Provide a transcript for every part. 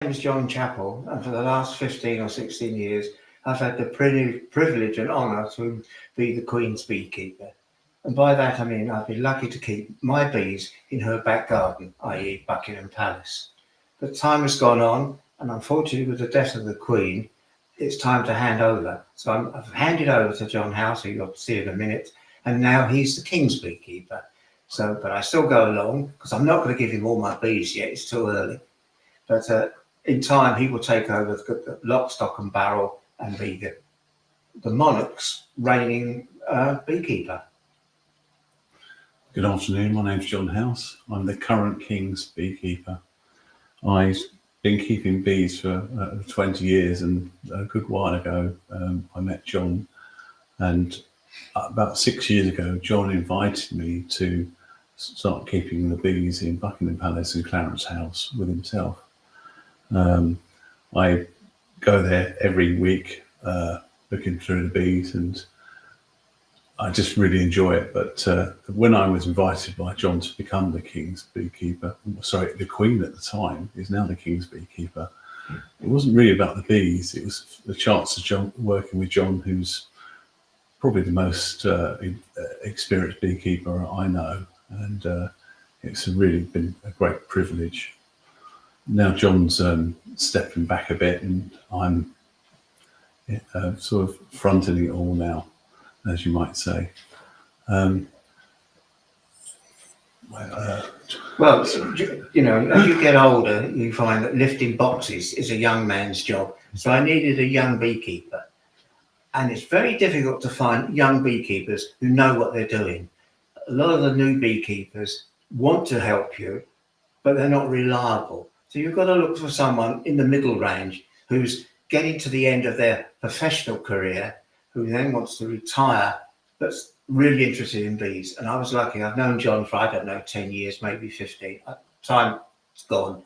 name is John Chappell, and for the last 15 or 16 years, I've had the privilege and honour to be the Queen's beekeeper. And by that I mean I've been lucky to keep my bees in her back garden, i.e. Buckingham Palace. But time has gone on, and unfortunately with the death of the Queen, it's time to hand over. So I've handed over to John House, who you'll see in a minute, and now he's the King's beekeeper. But I still go along, because I'm not going to give him all my bees yet, it's too early. But in time, he will take over the lock, stock and barrel and be the monarch's reigning beekeeper. Good afternoon, my name's John House. I'm the current King's beekeeper. I've been keeping bees for 20 years, and a good while ago I met John, and about 6 years ago John invited me to start keeping the bees in Buckingham Palace and Clarence House with himself. I go there every week looking through the bees, and I just really enjoy it. But when I was invited by John to become the King's beekeeper, sorry, the Queen at the time is now the King's beekeeper, it wasn't really about the bees. It was the chance of working with John, who's probably the most experienced beekeeper I know, and it's really been a great privilege. Now John's stepping back a bit, and I'm sort of fronting it all now, as you might say. Well, you know, as you get older, you find that lifting boxes is a young man's job. So I needed a young beekeeper. And it's very difficult to find young beekeepers who know what they're doing. A lot of the new beekeepers want to help you, but they're not reliable. So you've got to look for someone in the middle range who's getting to the end of their professional career, who then wants to retire, but's really interested in bees. And I was lucky. I've known John for, I don't know, 10 years, maybe 15. Time's gone.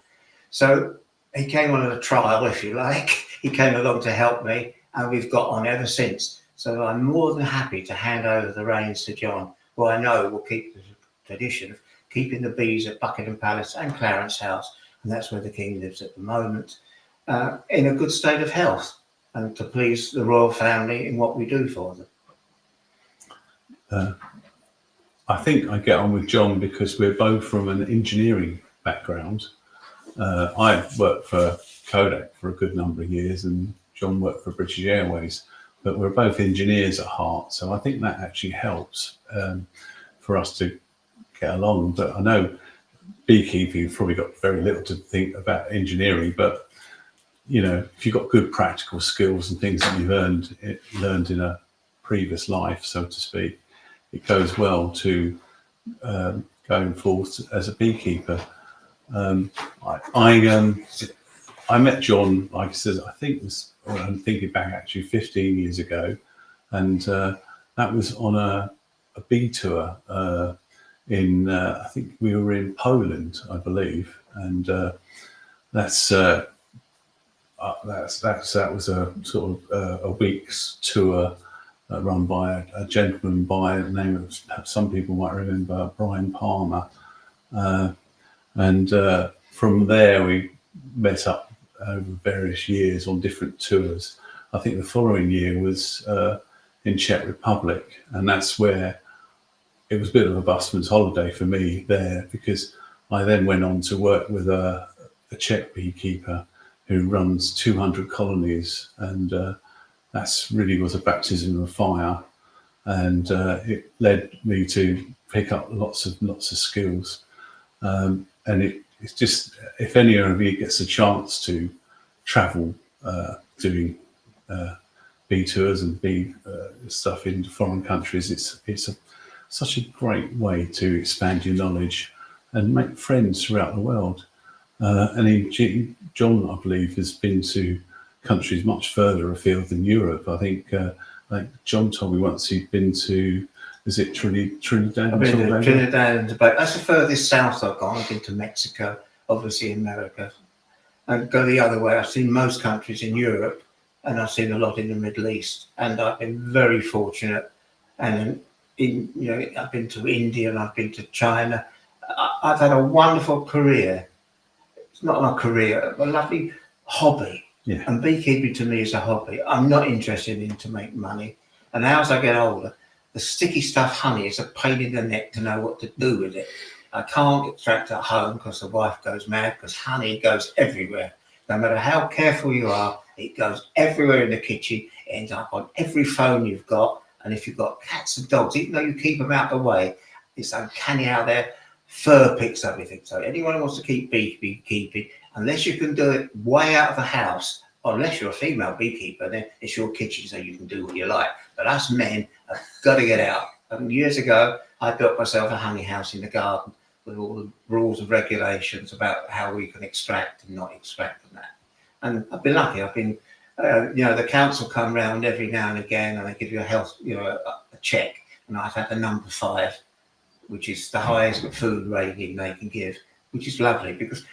So he came on a trial, if you like. He came along to help me, and we've got on ever since. So I'm more than happy to hand over the reins to John, who I know will keep the tradition of keeping the bees at Buckingham Palace and Clarence House, and that's where the King lives at the moment, in a good state of health, and to please the royal family in what we do for them. I think I get on with John because we're both from an engineering background. I worked for Kodak for a good number of years, and John worked for British Airways, but we're both engineers at heart, so I think that actually helps for us to get along. But I know beekeeping, you've probably got very little to think about engineering, but you know, if you've got good practical skills and things that you've learned in a previous life, so to speak, it goes well to going forth as a beekeeper. I met John, like I said, I think it was, I'm thinking back actually 15 years ago, and that was on a bee tour in, I think we were in Poland, I believe, and that was a sort of a week's tour run by a gentleman by the name of, some people might remember, Brian Palmer, and from there we met up over various years on different tours. I think the following year was in Czech Republic, and that's where it was a bit of a busman's holiday for me there, because I then went on to work with a Czech beekeeper who runs 200 colonies, and that's really was a baptism of fire, and it led me to pick up lots of skills, and it's just, if any of you gets a chance to travel doing bee tours and bee stuff in foreign countries, it's such a great way to expand your knowledge and make friends throughout the world. And John, I believe, has been to countries much further afield than Europe. I think, like John told me once, he'd been to, is it Trinidad? I've been to Trinidad and Tobago. That's the furthest south I've gone. I've been to Mexico, obviously America. And go the other way, I've seen most countries in Europe, and I've seen a lot in the Middle East. And I've been very fortunate. And I've been to India and I've been to China. I've had a wonderful career. It's not my career, a lovely hobby. Yeah. And beekeeping to me is a hobby. I'm not interested in to make money. And as I get older, the sticky stuff honey is a pain in the neck to know what to do with it. I can't extract it at home because the wife goes mad, because honey goes everywhere. No matter how careful you are, it goes everywhere in the kitchen. It ends up on every phone you've got. And if you've got cats and dogs, even though you keep them out of the way, it's uncanny out there. Fur picks everything. So anyone who wants to keep beekeeping, unless you can do it way out of the house, or unless you're a female beekeeper, then it's your kitchen, so you can do what you like. But us men have got to get out. And years ago, I built myself a honey house in the garden with all the rules and regulations about how we can extract and not extract and that. And I've been lucky. I've been, the council come round every now and again, and they give you a health, a check. And I've had the number 5, which is the highest food rating they can give, which is lovely, because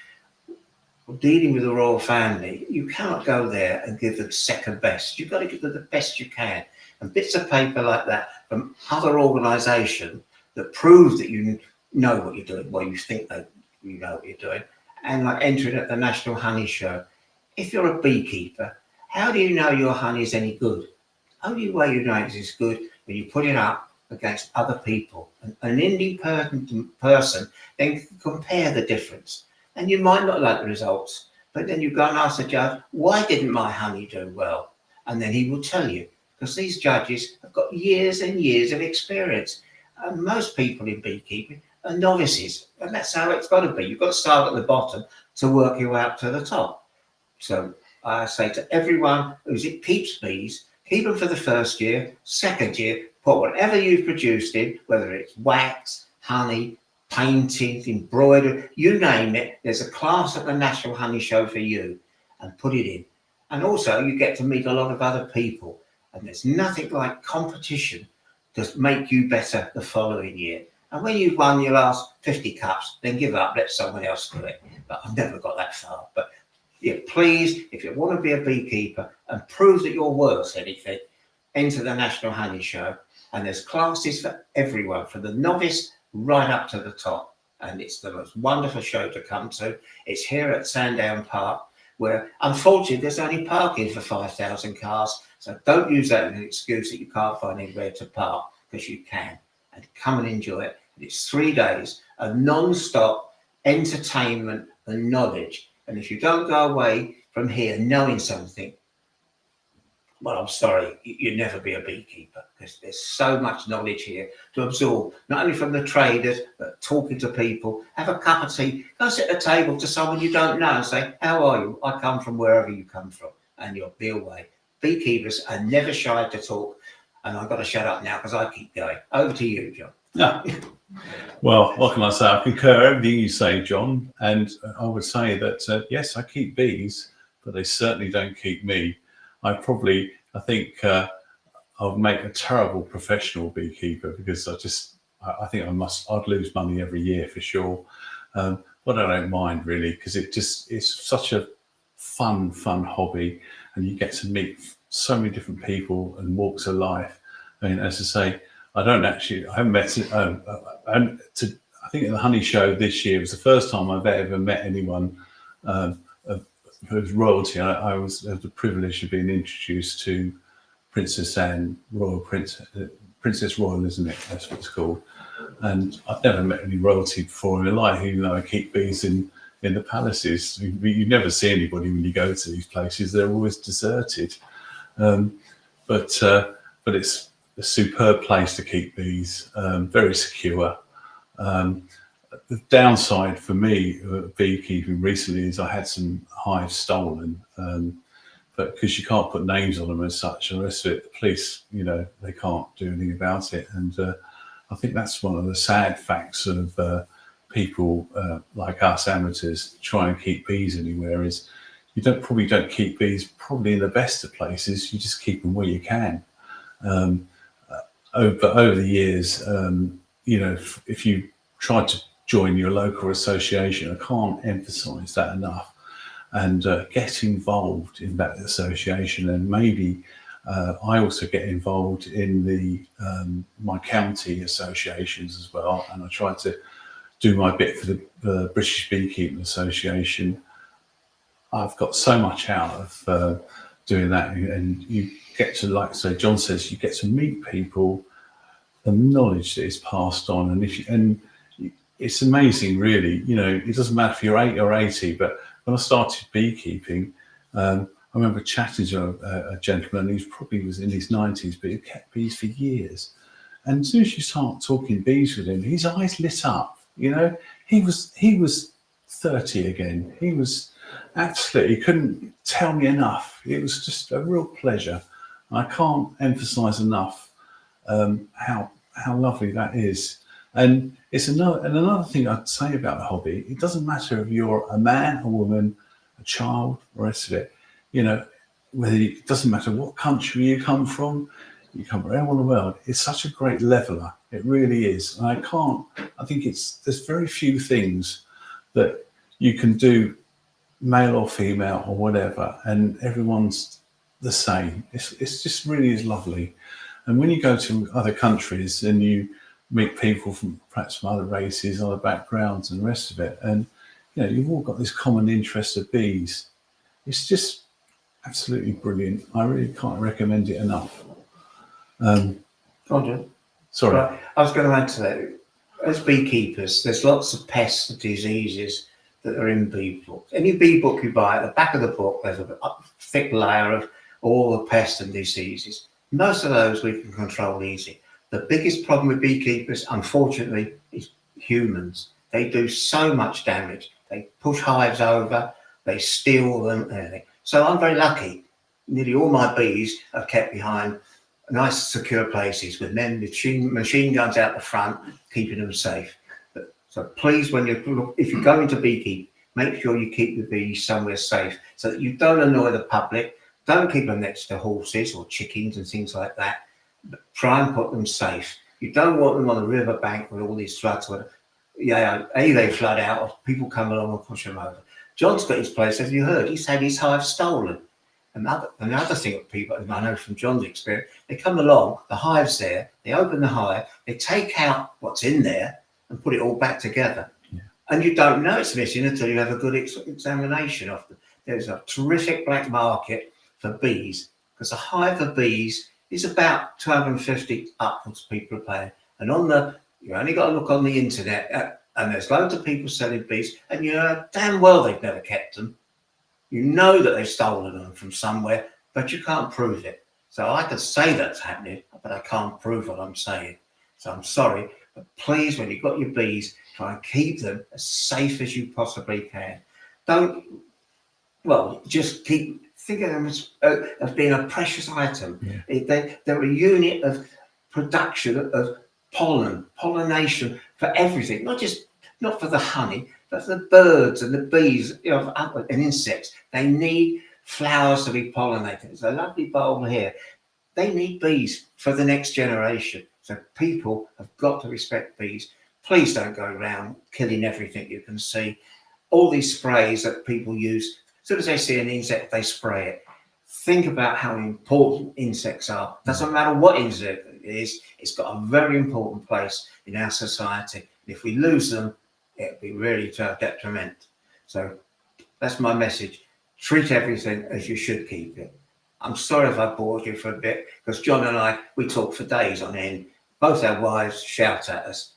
dealing with the royal family, you cannot go there and give them second best. You've got to give them the best you can. And bits of paper like that from other organisations that prove that you know what you're doing, well, you think that you know what you're doing, and like entering at the National Honey Show. If you're a beekeeper, how do you know your honey is any good? Only way you know it is good when you put it up against other people. An independent person then can compare the difference. And you might not like the results, but then you go and ask the judge, why didn't my honey do well? And then he will tell you, because these judges have got years and years of experience. And most people in beekeeping are novices, and that's how it's got to be. You've got to start at the bottom to work your way up to the top. So I say to everyone who keeps bees, keep them for the first year, second year, put whatever you've produced in, whether it's wax, honey, painting, embroidery, you name it, there's a class at the National Honey Show for you, and put it in. And also you get to meet a lot of other people, and there's nothing like competition to make you better the following year. And when you've won your last 50 cups, then give up, let someone else do it. But I've never got that far. But yeah, please, if you want to be a beekeeper and prove that you're worth anything, enter the National Honey Show. And there's classes for everyone, from the novice right up to the top. And it's the most wonderful show to come to. It's here at Sandown Park, where unfortunately there's only parking for 5,000 cars. So don't use that as an excuse that you can't find anywhere to park, because you can. And come and enjoy it. And it's 3 days of non-stop entertainment and knowledge. And if you don't go away from here knowing something, well, I'm sorry, you'll never be a beekeeper, because there's so much knowledge here to absorb, not only from the traders, but talking to people. Have a cup of tea, go sit at a table to someone you don't know and say, how are you? I come from wherever you come from, and you'll be away. Beekeepers are never shy to talk, and I've got to shut up now because I keep going. Over to you, John. Yeah. Well, what can I say? I concur everything you say, John. And I would say that, yes, I keep bees, but they certainly don't keep me. I think I'll make a terrible professional beekeeper, because I think I'd lose money every year for sure. But I don't mind really, because it's such a fun hobby, and you get to meet so many different people and walks of life. I mean, as I say, I haven't met it. I think at the Honey Show this year was the first time I've ever met anyone who's royalty. I had the privilege of being introduced to Princess Anne, Princess Royal, isn't it? That's what it's called. And I've never met any royalty before in my life, even though I keep bees in the palaces. You never see anybody when you go to these places. They're always deserted. But it's a superb place to keep bees, very secure. The downside for me of beekeeping recently is I had some hives stolen, but because you can't put names on them as such, and the rest of it, the police, they can't do anything about it. And I think that's one of the sad facts of people like us amateurs try and keep bees anywhere, is you probably don't keep bees probably in the best of places. You just keep them where you can. Over the years, if you try to join your local association, I can't emphasize that enough, and get involved in that association. And maybe I also get involved in the my county associations as well, and I try to do my bit for the British Beekeeping Association. I've got so much out of doing that, and you get to, like say John says, you get to meet people, the knowledge that is passed on, and it's amazing, really. You know, it doesn't matter if you're 80 or 80, but when I started beekeeping, I remember chatting to a gentleman who probably was in his 90s, but he kept bees for years. And as soon as you start talking bees with him, his eyes lit up. You know, he was 30 again. He was absolutely, he couldn't tell me enough. It was just a real pleasure. I can't emphasize enough how lovely that is. And it's another thing I'd say about the hobby. It doesn't matter if you're a man, a woman, a child, the rest of it. You know, it doesn't matter what country you come from. You come from around the world. It's such a great leveler. It really is. And I think there's very few things that you can do, male or female or whatever, and everyone's the same. It's just really is lovely. And when you go to other countries and you meet people from perhaps from other races, other backgrounds and the rest of it, and you know, you've all got this common interest of bees. It's just absolutely brilliant. I really can't recommend it enough. Roger. Sorry. Right. I was going to add to that. As beekeepers, there's lots of pests and diseases that are in bee books. Any bee book you buy, at the back of the book, there's a thick layer of all the pests and diseases. Most of those we can control easy. The biggest problem with beekeepers, unfortunately, is humans. They do so much damage. They push hives over, they steal them, and everything. So I'm very lucky. Nearly all my bees are kept behind nice secure places with men with machine guns out the front, keeping them safe. So please, if you're going to beekeep, make sure you keep the bees somewhere safe so that you don't annoy the public. Don't keep them next to horses or chickens and things like that. But try and put them safe. You don't want them on the riverbank with all these floods where, they flood out or people come along and push them over. John's got his place, as you heard, he's had his hive stolen. Another thing that people, I know from John's experience, they come along, the hive's there, they open the hive, they take out what's in there and put it all back together. Yeah. And you don't know it's missing until you have a good examination of them. There's a terrific black market for bees, because a hive of bees is about 250 upwards people are paying. And you only got to look on the internet, and there's loads of people selling bees, and you know damn well they've never kept them. You know that they've stolen them from somewhere, but you can't prove it. So I could say that's happening, but I can't prove what I'm saying. So I'm sorry, but please, when you've got your bees, try and keep them as safe as you possibly can. Just think of them as being a precious item. Yeah. They're a unit of production of pollination for everything, not for the honey, but for the birds and the bees, and insects. They need flowers to be pollinated. There's a lovely bowl here. They need bees for the next generation. So people have got to respect bees. Please don't go around killing everything you can see. All these sprays that people use, as soon as they see an insect, they spray it. Think about how important insects are. Doesn't matter what insect it is, it's got a very important place in our society. If we lose them, it'll be really to our detriment. So that's my message. Treat everything as you should keep it. I'm sorry if I bored you for a bit, because John and we talk for days on end. Both our wives shout at us.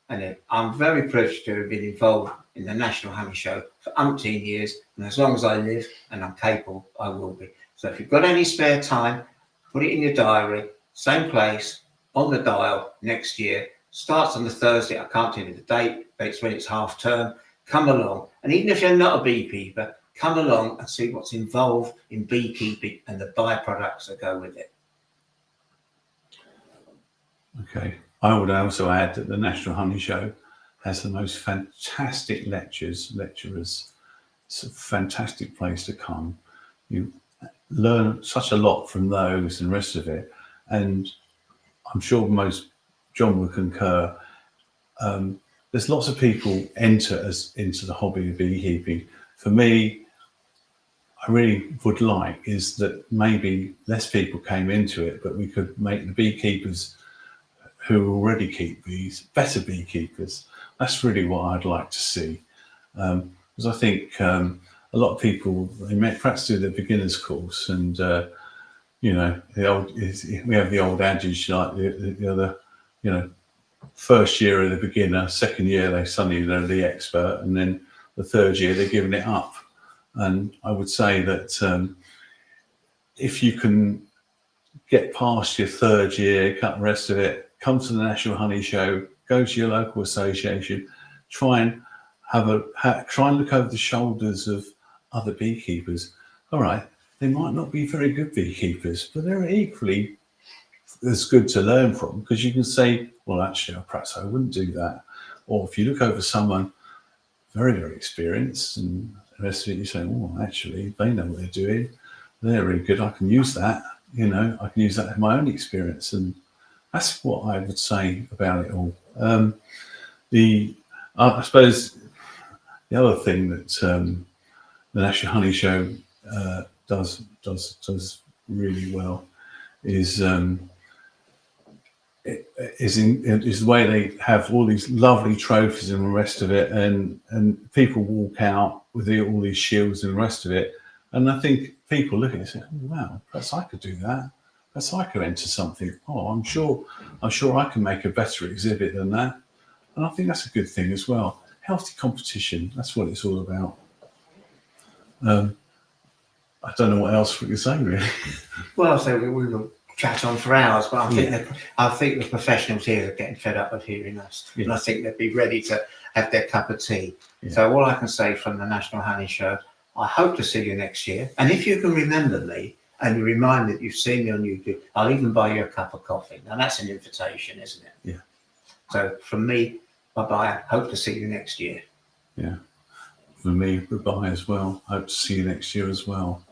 And I'm very privileged to have been involved in the National Honey Show for umpteen years. And as long as I live and I'm capable, I will be. So if you've got any spare time, put it in your diary, same place, on the dial next year. Starts on the Thursday. I can't tell you the date, but it's when it's half term. Come along. And even if you're not a beekeeper, come along and see what's involved in beekeeping and the byproducts that go with it. Okay. I would also add that the National Honey Show has the most fantastic lecturers. It's a fantastic place to come. You learn such a lot from those and the rest of it. And I'm sure John would concur. There's lots of people enter us into the hobby of beekeeping. For me, I really would like is that maybe less people came into it, but we could make the beekeepers who already keep bees better beekeepers. That's really what I'd like to see. Because I think a a lot of people, they may perhaps do their beginner's course, and you know, we have the old adage, like the other, you know, first year of the beginner, second year they suddenly they're the expert, and then the third year they're giving it up. And I would say that if you can get past your third year, cut the rest of it, come to the National Honey Show, go to your local association, try and try and look over the shoulders of other beekeepers. All right, they might not be very good beekeepers, but they're equally as good to learn from, because you can say, well, actually, perhaps I wouldn't do that. Or if you look over someone very, very experienced and the rest of it, you say, oh, actually, they know what they're doing. They're really good. I can use that. You know, I can use that in my own experience. And that's what I would say about it all. I suppose the other thing that the National Honey Show does really well is the way they have all these lovely trophies and the rest of it, and people walk out with all these shields and the rest of it, and I think people look at it and say, oh, wow, perhaps I could do that. Perhaps I could enter something. Oh, I'm sure I can make a better exhibit than that. And I think that's a good thing as well. Healthy competition, that's what it's all about. I don't know what else we can say, really. Well, so we will chat on for hours, but I think the professionals here are getting fed up of hearing us, and I think they'd be ready to have their cup of tea. So all I can say from the National Honey Show, I hope to see you next year. And if you can remember me and you remind me that you've seen me on YouTube, I'll even buy you a cup of coffee. Now that's an invitation, isn't it? Yeah. So from me, bye-bye. Hope to see you next year. Yeah. For me, goodbye as well. Hope to see you next year as well.